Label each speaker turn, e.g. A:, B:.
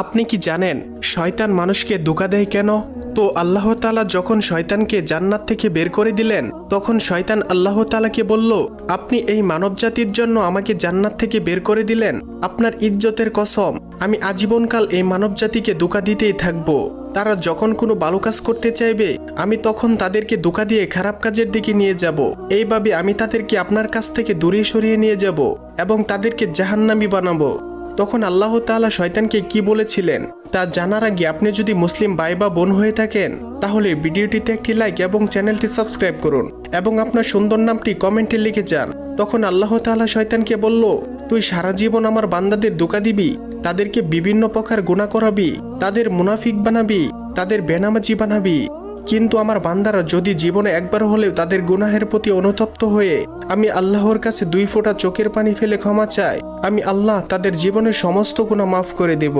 A: আপনি কি জানেন শয়তান মানুষকে ধোঁকা দেয় কেন? তো আল্লাহ তাআলা যখন শয়তানকে জান্নাত থেকে বের করে দিলেন, তখন শয়তান আল্লাহ তাআলাকে বলল, আপনি এই মানবজাতির জন্য আমাকে জান্নাত থেকে বের করে দিলেন, আপনার ইজ্জতের কসম, আমি আজীবনকাল এই মানবজাতিকে ধোঁকা দিতেই থাকবো। তারা যখন কোনো ভালো কাজ করতে চাইবে, আমি তখন তাদেরকে ধোঁকা দিয়ে খারাপ কাজের দিকে নিয়ে যাব। এইভাবে আমি তাদেরকে আপনার কাছ থেকে দূরে সরিয়ে নিয়ে যাব এবং তাদেরকে জাহান্নামী বানাবো। তখন আল্লাহ তাআলা শয়তানকে কি বলেছিলেন তা জানার আগে আপনি যদি মুসলিম ভাই বা বোন হয়ে থাকেন, তাহলে ভিডিওটিতে একটি লাইক এবং চ্যানেলটি সাবস্ক্রাইব করুন এবং আপনার সুন্দর নামটি কমেন্টে লিখে যান। তখন আল্লাহ তাআলা শয়তানকে বলল, তুই সারা জীবন আমার বান্দাদের ধোঁকা দিবি, তাদেরকে বিভিন্ন প্রকার গুনাহ করাবি, তাদের মুনাফিক বানাবি, তাদের বেনামাজি বানাবি। কিন্তু আমার বান্দারা যদি জীবনে একবার হলেও তাদের গুনাহের প্রতি অনুতপ্ত হয়ে আমি আল্লাহর কাছে 2 ফোঁটা চোখের পানি ফেলে ক্ষমা চায়, আমি আল্লাহ তাদের জীবনের সমস্ত গুনাহ মাফ করে দেব।